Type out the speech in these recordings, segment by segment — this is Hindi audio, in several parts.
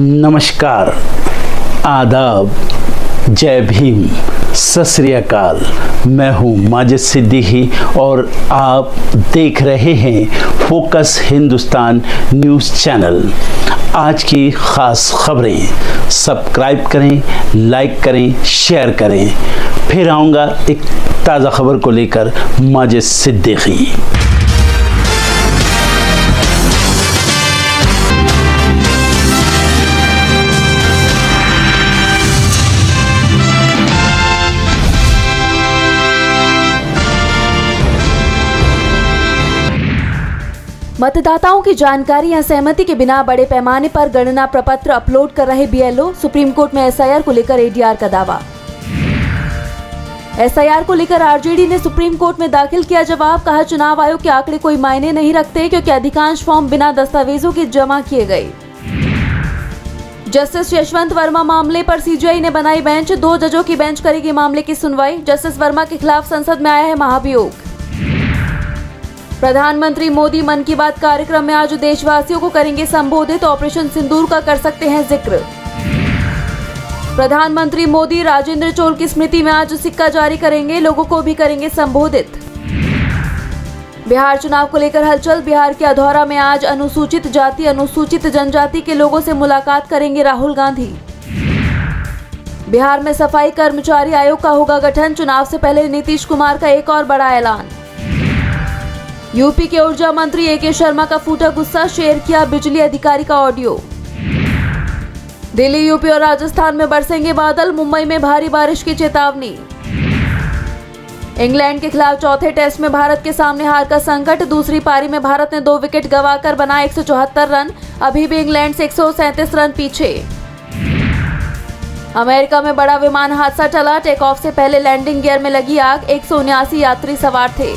नमस्कार, आदाब, जय भीम, सत श्री अकाल। मैं हूँ माजिद सिद्दीकी और आप देख रहे हैं फोकस हिंदुस्तान न्यूज़ चैनल। आज की ख़ास खबरें सब्सक्राइब करें, लाइक करें, शेयर करें। फिर आऊँगा एक ताज़ा खबर को लेकर माजिद सिद्दीकी। मतदाताओं की जानकारी या सहमति के बिना बड़े पैमाने पर गणना प्रपत्र अपलोड कर रहे बीएलओ, सुप्रीम कोर्ट में एसआईआर को लेकर एडीआर का दावा। एसआईआर को लेकर आरजेडी ने सुप्रीम कोर्ट में दाखिल किया जवाब। कहा, चुनाव आयोग के आंकड़े कोई मायने नहीं रखते क्योंकि अधिकांश फॉर्म बिना दस्तावेजों के जमा किए गए। जस्टिस यशवंत वर्मा मामले पर सीजीआई ने बनाई बेंच, 2 जजों की बेंच करेगी मामले की सुनवाई। जस्टिस वर्मा के खिलाफ संसद में आया है महाभियोग। प्रधानमंत्री मोदी मन की बात कार्यक्रम में आज देशवासियों को करेंगे संबोधित, ऑपरेशन सिंदूर का कर सकते हैं जिक्र। प्रधानमंत्री मोदी राजेंद्र चोल की स्मृति में आज सिक्का जारी करेंगे, लोगों को भी करेंगे संबोधित। बिहार चुनाव को लेकर हलचल, बिहार के अधौरा में आज अनुसूचित जाति अनुसूचित जनजाति के लोगों से मुलाकात करेंगे राहुल गांधी। बिहार में सफाई कर्मचारी आयोग का होगा गठन, चुनाव से पहले नीतीश कुमार का एक और बड़ा ऐलान। यूपी के ऊर्जा मंत्री एके शर्मा का फूटा गुस्सा, शेयर किया बिजली अधिकारी का ऑडियो। दिल्ली, यूपी और राजस्थान में बरसेंगे बादल, मुंबई में भारी बारिश की चेतावनी। इंग्लैंड के खिलाफ चौथे टेस्ट में भारत के सामने हार का संकट, दूसरी पारी में भारत ने 2 विकेट गंवाकर बनाए 174 रन, अभी भी इंग्लैंड से 137 रन पीछे। अमेरिका में बड़ा विमान हादसा टला, टेक ऑफ से पहले लैंडिंग गियर में लगी आग, 179 यात्री सवार थे।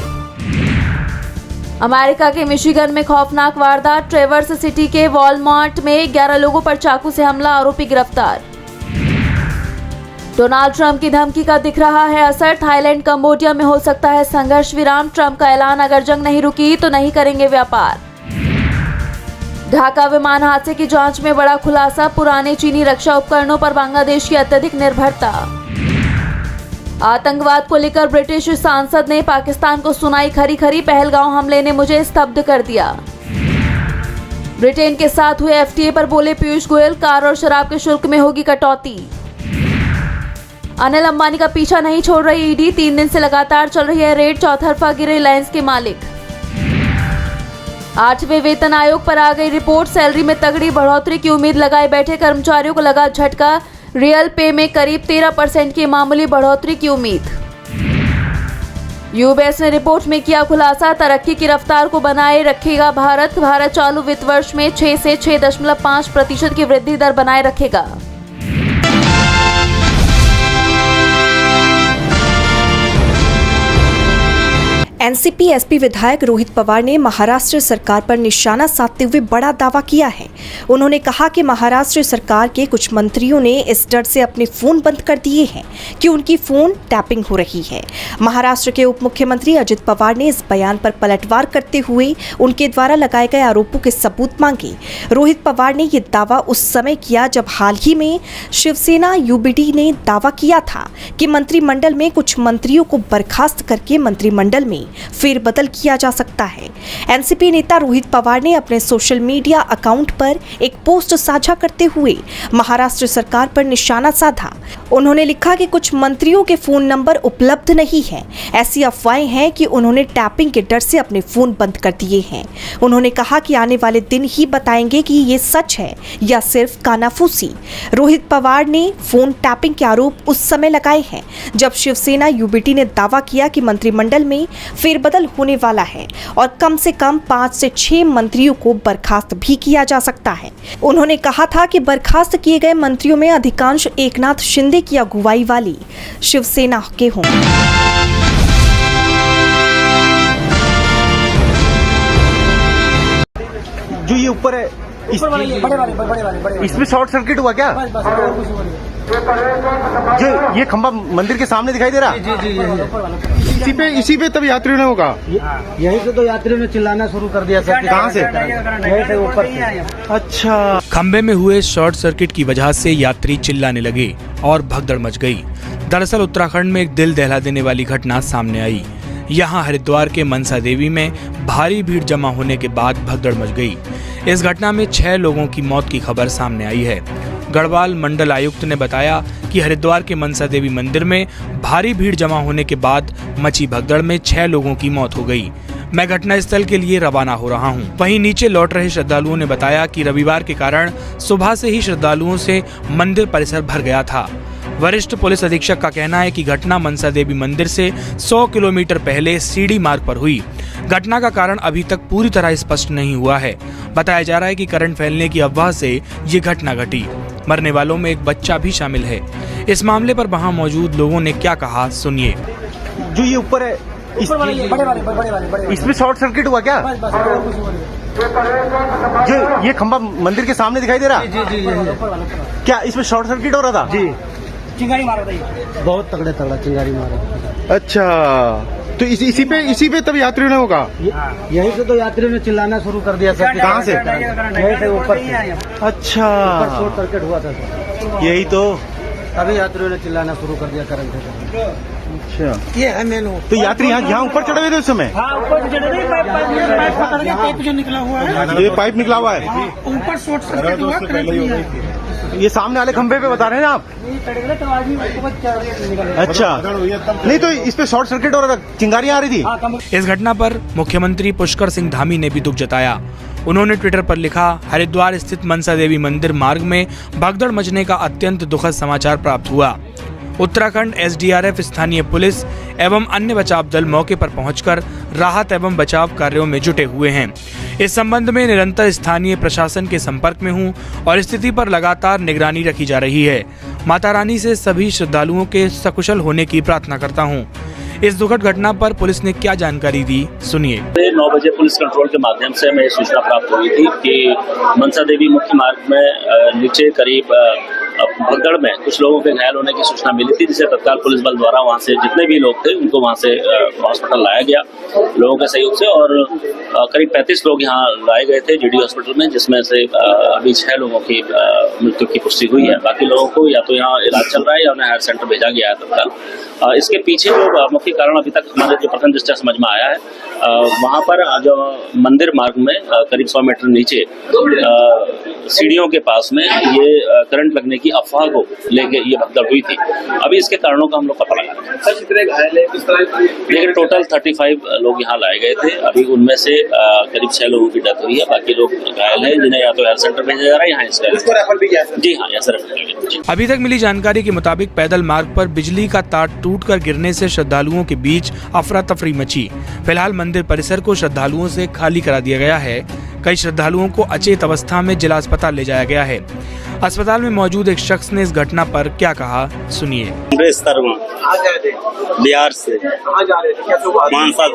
अमेरिका के मिशिगन में खौफनाक वारदात, ट्रेवर्स सिटी के वॉलमार्ट में 11 लोगों पर चाकू से हमला, आरोपी गिरफ्तार। डोनाल्ड ट्रंप की धमकी का दिख रहा है असर, थाईलैंड कंबोडिया में हो सकता है संघर्ष विराम, ट्रंप का ऐलान, अगर जंग नहीं रुकी तो नहीं करेंगे व्यापार। ढाका विमान हादसे की जांच में बड़ा खुलासा, पुराने चीनी रक्षा उपकरणों पर बांग्लादेश की अत्यधिक निर्भरता। आतंकवाद को लेकर ब्रिटिश सांसद ने पाकिस्तान को सुनाई खरी खरी, पहलगांव हमले ने मुझे स्तब्ध कर दिया। ब्रिटेन के साथ हुए एफटीए पर बोले पीयूष गोयल, कार और शराब के शुल्क में होगी कटौती। अनिल अंबानी का पीछा नहीं छोड़ रही ईडी, 3 दिन से लगातार चल रही है रेड, चौतरफा गिरे रिलायंस के मालिक। 8वें वेतन आयोग पर आ गई रिपोर्ट, सैलरी में तगड़ी बढ़ोतरी की उम्मीद लगाए बैठे कर्मचारियों को लगा झटका, रियल पे में करीब 13% की मामूली बढ़ोतरी की उम्मीद। यूबीएस ने रिपोर्ट में किया खुलासा, तरक्की की रफ्तार को बनाए रखेगा भारत। भारत चालू वित्त वर्ष में 6 से 6.5% की वृद्धि दर बनाए रखेगा। एनसीपी एसपी विधायक रोहित पवार ने महाराष्ट्र सरकार पर निशाना साधते हुए बड़ा दावा किया है। उन्होंने कहा कि महाराष्ट्र सरकार के कुछ मंत्रियों ने इस डर से अपने फोन बंद कर दिए हैं कि उनकी फोन टैपिंग हो रही है। महाराष्ट्र के उप मुख्यमंत्री अजित पवार ने इस बयान पर पलटवार करते हुए उनके द्वारा लगाए गए आरोपों के सबूत मांगे। रोहित पवार ने यह दावा उस समय किया जब हाल ही में शिवसेना यूबीडी ने दावा किया था कि मंत्रिमंडल में कुछ मंत्रियों को बर्खास्त करके मंत्रिमंडल में फेरबदल किया जा सकता है। एनसीपी नेता रोहित पवार ने अपने सोशल मीडिया अकाउंट पर एक पोस्ट साझा करते हुए महाराष्ट्र सरकार पर निशाना साधा। उन्होंने लिखा कि कुछ मंत्रियों के फोन नंबर उपलब्ध नहीं हैं। ऐसी अफवाहें हैं कि उन्होंने टैपिंग के डर से अपने फोन बंद कर दिए हैं। उन्होंने कहा कि आने वाले दिन ही बताएंगे कि ये सच है या सिर्फ कानाफूसी। रोहित पवार ने फोन टैपिंग के आरोप उस समय लगाए हैं जब शिवसेना यूबीडी ने दावा किया कि मंत्रिमंडल में फेरबदल होने वाला है और कम से कम 5 से 6 मंत्रियों को बर्खास्त भी किया जा सकता है। उन्होंने कहा था कि बर्खास्त किए गए मंत्रियों में अधिकांश एकनाथ शिंदे की अगुवाई वाली शिवसेना के होंगे। जो ये ऊपर है इसमें शॉर्ट सर्किट हुआ क्या? जो ये खंभा मंदिर के सामने दिखाई दे रहा? जी, इसी पे तब यात्रियों ने होगा। यहीं से तो यात्रियों ने चिल्लाना शुरू कर दिया सर। कहाँ से? यहीं से ऊपर से। अच्छा, खंबे में हुए शॉर्ट सर्किट की वजह से यात्री चिल्लाने लगे और भगदड़ मच गई। दरअसल उत्तराखंड में एक दिल दहला देने वाली घटना सामने आई। यहाँ हरिद्वार के मनसा देवी में भारी भीड़ जमा होने के बाद भगदड़ मच गई। इस घटना में 6 लोगों की मौत की खबर सामने आई है। गढ़वाल मंडल आयुक्त ने बताया कि हरिद्वार के मनसा देवी मंदिर में भारी भीड़ जमा होने के बाद मची भगदड़ में 6 लोगों की मौत हो गई। मैं घटनास्थल के लिए रवाना हो रहा हूं। वहीं नीचे लौट रहे श्रद्धालुओं ने बताया कि रविवार के कारण सुबह से ही श्रद्धालुओं से मंदिर परिसर भर गया था। वरिष्ठ पुलिस अधीक्षक का कहना है कि घटना मनसा देवी मंदिर से 100 किलोमीटर पहले सीडी मार्ग पर हुई। घटना का कारण अभी तक पूरी तरह स्पष्ट नहीं हुआ है। बताया जा रहा है कि करंट फैलने की अफवाह से ये घटना घटी। मरने वालों में एक बच्चा भी शामिल है। इस मामले पर वहां मौजूद लोगों ने क्या कहा, सुनिए। जो ये ऊपर है इसमें शॉर्ट सर्किट हुआ क्या? जो ये खंभा मंदिर के सामने दिखाई दे रहा? क्या इसमें शॉर्ट सर्किट हो रहा था? जी, चिंगारी मारा था, बहुत तगड़ा चिंगारी मारा। अच्छा, तो इसी पे तब यात्रियों ने होगा। यहीं से तो यात्रियों ने चिल्लाना शुरू कर दिया सर। कहाँ से? यहीं से ऊपर से। अच्छा, शॉर्ट सर्किट हुआ था सर। यही तो तभी यात्रियों ने चिल्लाना शुरू कर दिया करंट से। अच्छा, ये है मेनू। तो यात्री यहाँ ऊपर चढ़े हुए थे उस समय? ऊपर चढ़े थे, पाइप पकड़ के पाइप जो निकला हुआ है, ये पाइप निकला हुआ है। ऊपर शॉर्ट सर्किट हुआ, करंट लिया। ये सामने वाले खंभे पे बता रहे हैं ना आप? अच्छा, नहीं तो इस पे शॉर्ट सर्किट हो रहा था, चिंगारियां आ रही थी। इस घटना पर मुख्यमंत्री पुष्कर सिंह धामी ने भी दुख जताया। उन्होंने ट्विटर पर लिखा, हरिद्वार स्थित मनसा देवी मंदिर मार्ग में भगदड़ मचने का अत्यंत दुखद समाचार प्राप्त हुआ। उत्तराखंड एसडीआरएफ, स्थानीय पुलिस एवं अन्य बचाव दल मौके पर पहुंचकर राहत एवं बचाव कार्यों में जुटे हुए हैं। इस संबंध में निरंतर स्थानीय प्रशासन के संपर्क में हूं और स्थिति पर लगातार निगरानी रखी जा रही है। माता रानी से सभी श्रद्धालुओं के सकुशल होने की प्रार्थना करता हूं। इस दुखद घटना पर पुलिस ने क्या जानकारी दी, सुनिए। 9 बजे पुलिस कंट्रोल के माध्यम से हमें सूचना प्राप्त हुई थी कि मनसा देवी मुख्य मार्ग में नीचे करीब भगदड़ में कुछ लोगों के घायल होने की सूचना मिली थी, जिसे तत्काल पुलिस बल द्वारा वहां से जितने भी लोग थे उनको वहां से हॉस्पिटल लाया गया लोगों के सहयोग से, और करीब 35 लोग यहाँ लाए गए थे जीडी हॉस्पिटल में, जिसमें से अभी 6 लोगों की मृत्यु की पुष्टि हुई है। बाकी लोगों को या तो यहाँ इलाज चल रहा है या उन्हें हायर सेंटर भेजा गया है तत्काल। इसके पीछे जो मुख्य कारण अभी तक हमारे जो प्रथम दृष्टया समझ में आया है, वहाँ पर जो मंदिर मार्ग में करीब 100 मीटर नीचे सीढ़ियों के पास में ये करंट लगने की अफवाह को लेके ये भगदड़ हुई थी। अभी इसके कारणों का हम लोग पता लगा रहे हैं। कितने घायल है, किस तरह? लेकिन टोटल 35 लोग यहाँ लाए गए थे। अभी उनमें से करीब 6 लोगों की डेथ हुई है, बाकी लोग घायल हैं जिन्हें या तो हेल्थ सेंटर भेजा जा रहा है, यहाँ इसको रेफर भी किया। जी हाँ, यहाँ से रेफर किया गया। अभी तक मिली जानकारी के मुताबिक पैदल मार्ग पर बिजली का तार टूटकर गिरने से श्रद्धालुओं के बीच अफरा तफरी मची। फिलहाल मंदिर परिसर को श्रद्धालुओं से खाली करा दिया गया है। कई श्रद्धालुओं को अचेत अवस्था में जिला अस्पताल ले जाया गया है। अस्पताल में मौजूद एक शख्स ने इस घटना पर क्या कहा, सुनिए। बिहार से मानसा,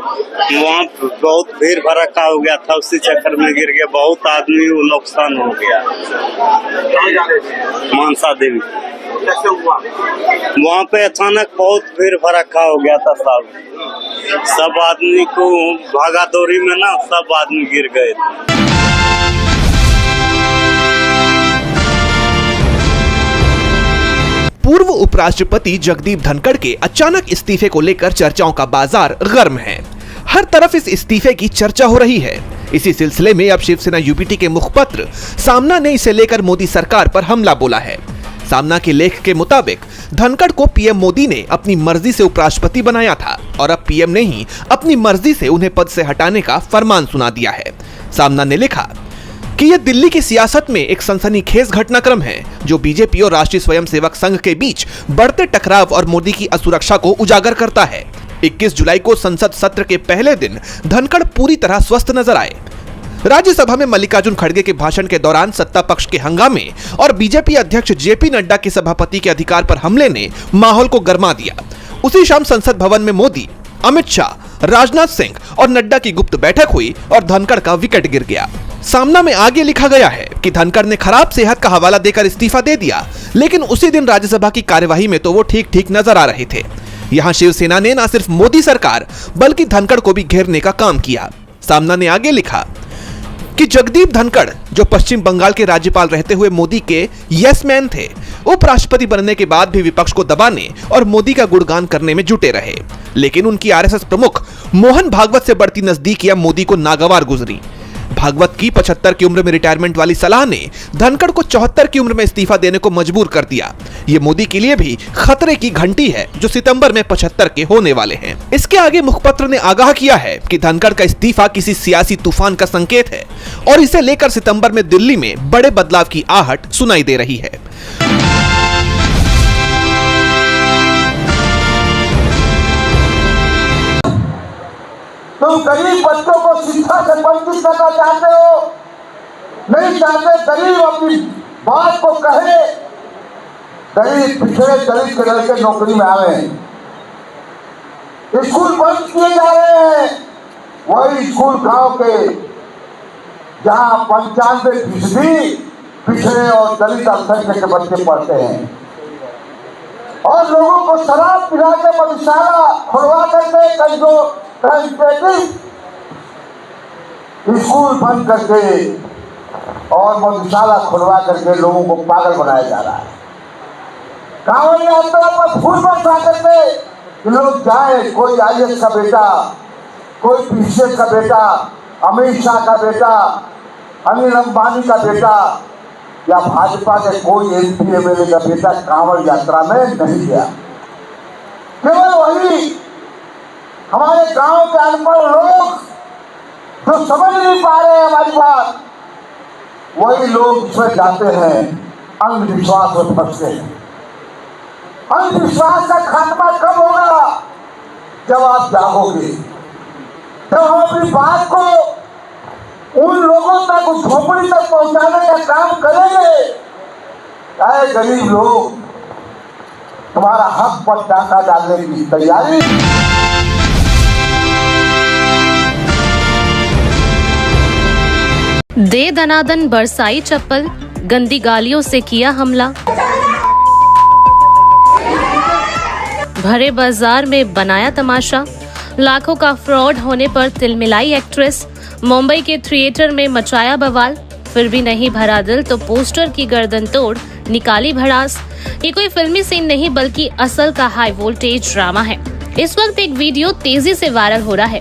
वहाँ बहुत भीड़ भड़का हो गया था, उसी चक्कर में गिर गया, बहुत आदमी नुकसान हो गया। मानसा देवी वहाँ पे अचानक बहुत भीड़ भड़का हो गया था, सब आदमी को भागा दौड़ी में ना सब आदमी गिर गए। पूर्व उपराष्ट्रपति जगदीप धनखड़ के अचानक इस्तीफे को लेकर चर्चाओं का बाजार गर्म है। हर तरफ इस इस्तीफे की चर्चा हो रही है। इसी सिलसिले में अब शिवसेना यूपीटी के मुखपत्र सामना ने इसे लेकर मोदी सरकार पर हमला बोला है। सामना के लेख के मुताबिक धनखड़ को पीएम मोदी ने अपनी मर्जी से उपराष्ट्रपति बनाया था और अब पीएम ने ही अपनी मर्जी से उन्हें पद से हटाने का फरमान सुना दिया है। सामना ने लिखा कि यह दिल्ली की सियासत में एक सनसनीखेज घटनाक्रम है जो बीजेपी और राष्ट्रीय स्वयंसेवक संघ के बीच बढ़ते टकराव और मोदी की असुरक्षा को उजागर करता है। 21 जुलाई को संसद सत्र के पहले दिन धनखड़ पूरी तरह स्वस्थ नजर आए। राज्यसभा में मल्लिकार्जुन खड़गे के भाषण के दौरान सत्ता पक्ष के हंगामे और बीजेपी अध्यक्ष जेपी नड्डा के सभापति के अधिकार पर हमले ने माहौल को गर्मा दिया। उसी शाम संसद भवन में मोदी, अमित शाह, राजनाथ सिंह और नड्डा की गुप्त बैठक हुई और धनखड़ का विकेट गिर गया। सामना में आगे लिखा गया है कि धनखड़ ने खराब सेहत का हवाला देकर इस्तीफा दे दिया, लेकिन उसी दिन राज्यसभा की कार्यवाही में तो वो ठीक ठीक नजर आ रहे थे। यहाँ शिवसेना ने न सिर्फ मोदी सरकार बल्कि धनखड़ को भी घेरने का काम किया। सामना ने आगे लिखा कि जगदीप धनखड़ जो पश्चिम बंगाल के राज्यपाल रहते हुए मोदी के यस मैन थे, उपराष्ट्रपति बनने के बाद भी विपक्ष को दबाने और मोदी का गुणगान करने में जुटे रहे, लेकिन उनकी आरएसएस प्रमुख मोहन भागवत से बढ़ती नजदीकियां मोदी को नागवार गुजरी। भागवत की 75 की उम्र में रिटायरमेंट वाली सलाह ने धनखड़ को 74 की उम्र में इस्तीफा देने को मजबूर कर दिया। ये मोदी के लिए भी खतरे की घंटी है जो सितंबर में 75 के होने वाले हैं। इसके आगे मुखपत्र ने आगाह किया है कि धनखड़ का इस्तीफा किसी सियासी तूफान का संकेत है और इसे लेकर सितंबर में दिल्ली में बड़े बदलाव की आहट सुनाई दे रही है। तुम गरीब बच्चों को शिक्षा से वंचित करना चाहते हो, नहीं चाहते गरीब अपनी बात को कहे, गरीब पिछड़े दलित के लड़के नौकरी में आवे, स्कूल बंद किए जा रहे हैं। वही स्कूल गांव के जहां 95% पिछड़े और दलित अल्पसंख्यक के बच्चे पढ़ते हैं, और लोगों को शराब पिला के मधुशाला खुलवा करके स्कूल बंद करके और मधुशाला खुलवा करके लोगों को पागल बनाया जा रहा है। कांवड़ यात्रा पर फूल बरसा करके कि लोग जाए, कोई IAS का बेटा, कोई PCS का बेटा, अमित शाह का बेटा, अनिल अंबानी का बेटा या भाजपा के कोई MP MLA का बेटा कांवड़ यात्रा में नहीं गया। केवल वही हमारे गांव के अनपढ़ लोग जो समझ नहीं पा रहे हैं हमारी बात, वही लोग इसमें जाते हैं, अंधविश्वास में फंसते हैं। अंधविश्वास का खात्मा कब होगा? जब आप जागोगे, जब हम अपनी बात को उन लोगों तक, उस झोपड़ी तक पहुंचाने का काम करेंगे। चाहे गरीब लोग तुम्हारा हक पर डाका डालने की तैयारी। दे दनादन बरसाई चप्पल, गंदी गालियों से किया हमला, भरे बाजार में बनाया तमाशा, लाखों का फ्रॉड होने पर तिलमिलाई एक्ट्रेस, मुंबई के थिएटर में मचाया बवाल, फिर भी नहीं भरा दिल तो पोस्टर की गर्दन तोड़ निकाली भड़ास। ये कोई फिल्मी सीन नहीं बल्कि असल का हाई वोल्टेज ड्रामा है। इस वक्त एक वीडियो तेजी से वायरल हो रहा है।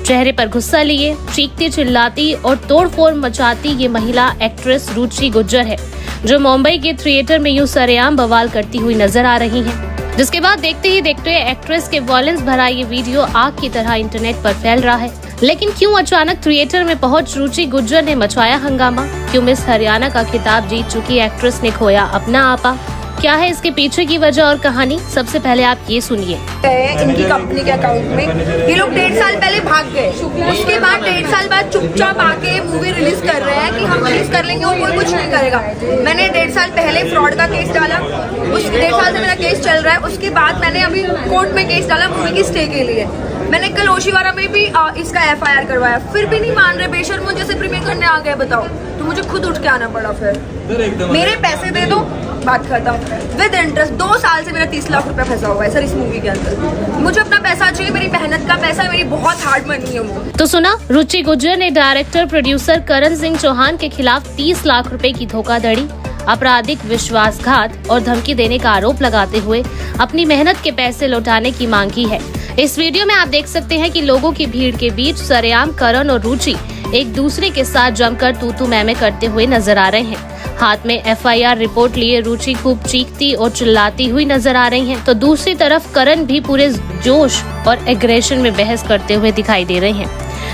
चेहरे पर गुस्सा लिए चीखती चिल्लाती और तोड़फोड़ मचाती ये महिला एक्ट्रेस रुचि गुर्जर है, जो मुंबई के थिएटर में यूं सरेआम बवाल करती हुई नजर आ रही हैं। जिसके बाद देखते ही देखते एक्ट्रेस के वॉयलेंस भरा ये वीडियो आग की तरह इंटरनेट पर फैल रहा है। लेकिन क्यों अचानक थिएटर में पहुंच रुचि गुर्जर ने मचाया हंगामा? क्यों मिस हरियाणा का खिताब जीत चुकी एक्ट्रेस ने खोया अपना आपा? क्या है इसके पीछे की वजह और कहानी? सबसे पहले आप ये सुनिए। इनकी कंपनी के अकाउंट में ये लोग 1.5 साल पहले भाग गए, उसके बाद 1.5 साल बाद चुपचाप आके मूवी रिलीज कर रहे हैं कि हम रिलीज कर लेंगे और कोई कुछ नहीं करेगा। मैंने 1.5 साल पहले फ्रॉड का केस डाला, उस 1.5 साल से मेरा केस चल रहा है। उसके बाद मैंने अभी कोर्ट में केस डाला मूवी की स्टे के लिए। मैंने कल ओशीवारा में भी इसका FIR करवाया, फिर भी नहीं मान रहे। बेशर्मों जैसे प्रीमियर करने आ गए, बताओ। तो मुझे खुद उठ के आना पड़ा। फिर मेरे पैसे दे दो, बात खत्म। विद इंटरेस्ट 2 साल से मेरा 30 लाख रुपया फंसा हुआ है सर इस मूवी के अंदर। मुझे अपना पैसा चाहिए, मेरी मेहनत का पैसा, मेरी बहुत हार्ड मनी है वो। तो सुना, रुचि गुर्जर ने डायरेक्टर प्रोड्यूसर करण सिंह चौहान के खिलाफ 30 लाख रुपए की धोखाधड़ी, आपराधिक विश्वासघात और धमकी देने का आरोप लगाते हुए अपनी मेहनत के पैसे लौटाने की मांग की है। इस वीडियो में आप देख सकते हैं कि लोगों की भीड़ के बीच सरेआम करण और रुचि एक दूसरे के साथ जमकर तू मैमे करते हुए नजर आ रहे हैं। हाथ में FIR रिपोर्ट लिए रुचि खूब चीखती और चिल्लाती हुई नजर आ रही हैं, तो दूसरी तरफ करण भी पूरे जोश और एग्रेशन में बहस करते हुए दिखाई दे रहे हैं।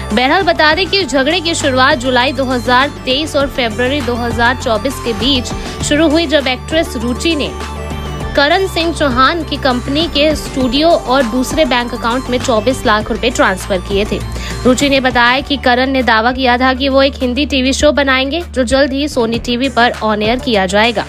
बहरहाल बता दें कि झगड़े की शुरुआत जुलाई 2023 और फरवरी 2024 के बीच शुरू हुई, जब एक्ट्रेस रुचि ने करण सिंह चौहान की कंपनी के स्टूडियो और दूसरे बैंक अकाउंट में 24 लाख रुपए ट्रांसफर किए थे। रुचि ने बताया कि करण ने दावा किया था कि वो एक हिंदी TV शो बनाएंगे जो जल्द ही सोनी TV पर ऑन एयर किया जाएगा।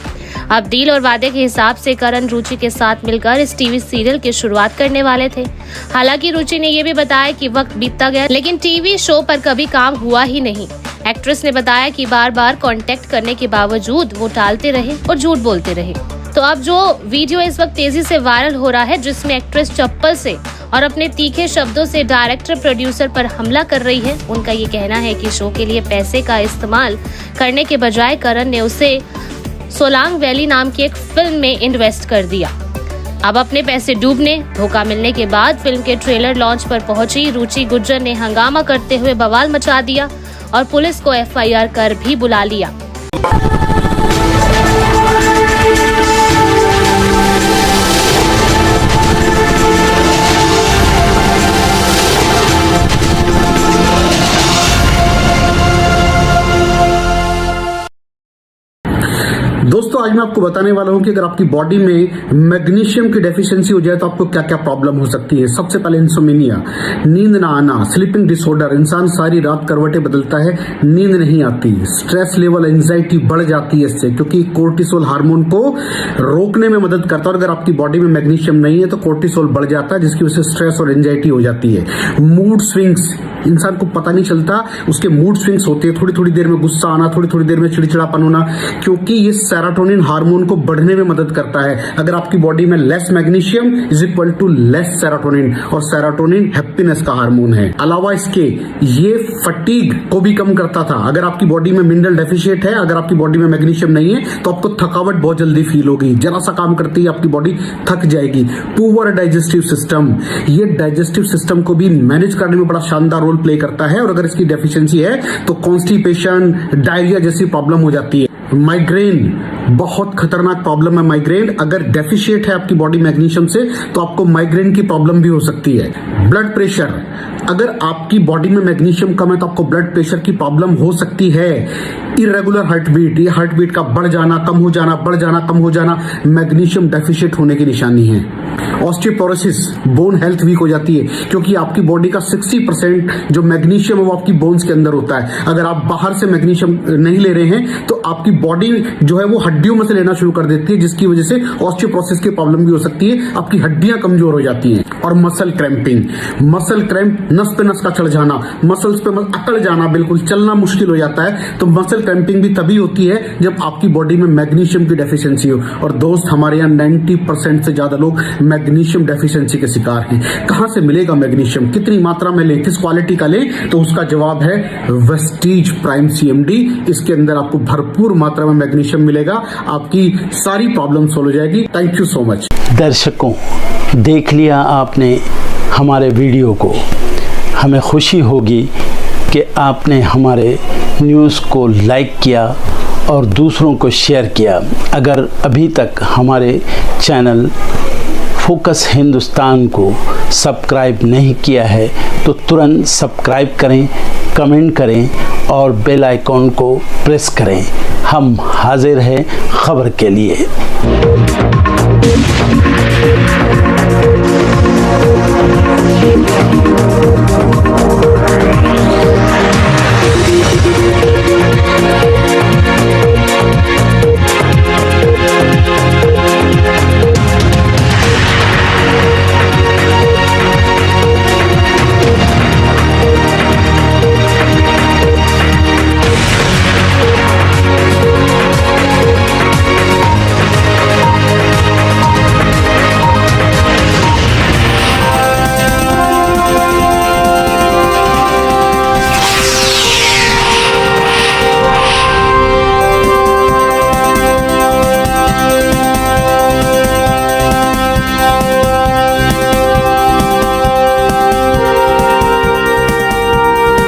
अब डील और वादे के हिसाब से करण रुचि के साथ मिलकर इस टीवी सीरियल की शुरुआत करने वाले थे। हालांकि रुचि ने ये भी बताया कि वक्त बीतता गया लेकिन टीवी शो पर कभी काम हुआ ही नहीं। एक्ट्रेस ने बताया कि बार बार कांटेक्ट करने के बावजूद वो टालते रहे और झूठ बोलते रहे। तो अब जो वीडियो इस वक्त तेजी से वायरल हो रहा है, जिसमें एक्ट्रेस चप्पल से और अपने तीखे शब्दों से डायरेक्टर प्रोड्यूसर पर हमला कर रही है, उनका ये कहना है कि शो के लिए पैसे का इस्तेमाल करने के बजाय करण ने उसे सोलांग वैली नाम की एक फिल्म में इन्वेस्ट कर दिया। अब अपने पैसे डूबने, धोखा मिलने के बाद फिल्म के ट्रेलर लॉन्च पर पहुंची रुचि गुर्जर ने हंगामा करते हुए बवाल मचा दिया और पुलिस को FIR कर भी बुला लिया। दोस्तों आज मैं आपको बताने वाला हूं कि अगर आपकी बॉडी में मैग्नीशियम की डेफिशिएंसी हो जाए तो आपको क्या क्या प्रॉब्लम हो सकती है। सबसे पहले इंसोमेनिया, नींद ना आना, स्लीपिंग डिसऑर्डर, इंसान सारी रात करवटें बदलता है, नींद नहीं आती, स्ट्रेस लेवल, एंजाइटी बढ़ जाती है इससे, क्योंकि कोर्टिसोल हार्मोन को रोकने में मदद करता है। और अगर आपकी बॉडी में मैग्नीशियम नहीं है तो कोर्टिसोल बढ़ जाता है, जिसकी वजह से स्ट्रेस और एंजाइटी हो जाती है। मूड स्विंग्स, इंसान को पता नहीं चलता उसके मूड स्विंग्स होते हैं, थोड़ी थोड़ी देर में गुस्सा आना, थोड़ी थोड़ी देर में चिड़चिड़ापन होना, क्योंकि ये सेरोटोनिन हार्मोन को बढ़ने में मदद करता है। अगर आपकी बॉडी में less magnesium is equal to less serotonin, और सेरोटोनिन हैप्पीनेस का हार्मोन है। अलावा इसके ये फटीग को भी कम करता था। अगर आपकी बॉडी में मिनरल डेफिशिएट है, अगर आपकी बॉडी में मैग्नीशियम नहीं है तो आपको थकावट बहुत जल्दी फील होगी, जरा सा काम करती है आपकी बॉडी थक जाएगी। पुअर डाइजेस्टिव सिस्टम, ये डाइजेस्टिव सिस्टम को भी मैनेज करने में बड़ा शानदार रोल प्ले करता है, और अगर इसकी डेफिशिएंसी है तो कॉन्स्टिपेशन, डायरिया जैसी प्रॉब्लम हो जाती है। माइग्रेन बहुत खतरनाक प्रॉब्लम है। माइग्रेन अगर डेफिशिएट है आपकी बॉडी मैग्नीशियम से तो आपको माइग्रेन की प्रॉब्लम भी हो सकती है। ब्लड प्रेशर, अगर आपकी बॉडी में मैग्नीशियम कम है तो आपको ब्लड प्रेशर की प्रॉब्लम हो सकती है। इरेगुलर हार्ट बीट, ये हार्ट बीट का बढ़ जाना, कम हो जाना, बढ़ जाना, कम हो जाना, मैग्नीशियम डेफिशिएट होने की निशानी है। ऑस्टियोपोरोसिस, बोन हेल्थ वीक हो जाती है, क्योंकि आपकी बॉडी का 60% जो मैग्नीशियम है वो आपकी बोन्स के अंदर होता है। अगर आप बाहर से मैग्नीशियम नहीं ले रहे हैं तो आपकी बॉडी जो है वो हड्डियों में से लेना शुरू कर देती है, जिसकी वजह से ऑस्टियोपोरोसिस की प्रॉब्लम भी हो सकती है, आपकी हड्डियां कमजोर हो जाती हैं। और मसल क्रैम्पिंग, मसल क्रैम्प, नस पे नस का चढ़ जाना, मसल्स पे अकड़ जाना, बिल्कुल चलना मुश्किल हो जाता है। तो मसल क्रैम्पिंग भी तभी होती है जब आपकी बॉडी में मैग्नीशियम की डेफिशिएंसी हो। और दोस्त, हमारे यहाँ 90% से ज्यादा लोग मैग्नीशियम डेफिशिएंसी के शिकार हैं। कहां से मिलेगा मैग्नीशियम, कितनी मात्रा में लें, किस क्वालिटी का लें? तो उसका जवाब है वेस्टीज प्राइम CMD। इसके अंदर आपको भरपूर मात्रा में मैग्नीशियम मिलेगा, आपकी सारी प्रॉब्लम सॉल्व हो जाएगी। Thank you so much. दर्शकों, देख लिया आपने हमारे वीडियो को। हमें खुशी होगी कि आपने हमारे न्यूज़ को लाइक किया और दूसरों को शेयर किया। अगर अभी तक हमारे चैनल फोकस हिंदुस्तान को सब्सक्राइब नहीं किया है तो तुरंत सब्सक्राइब करें, कमेंट करें और बेल आइकॉन को प्रेस करें। हम हाजिर हैं खबर के लिए।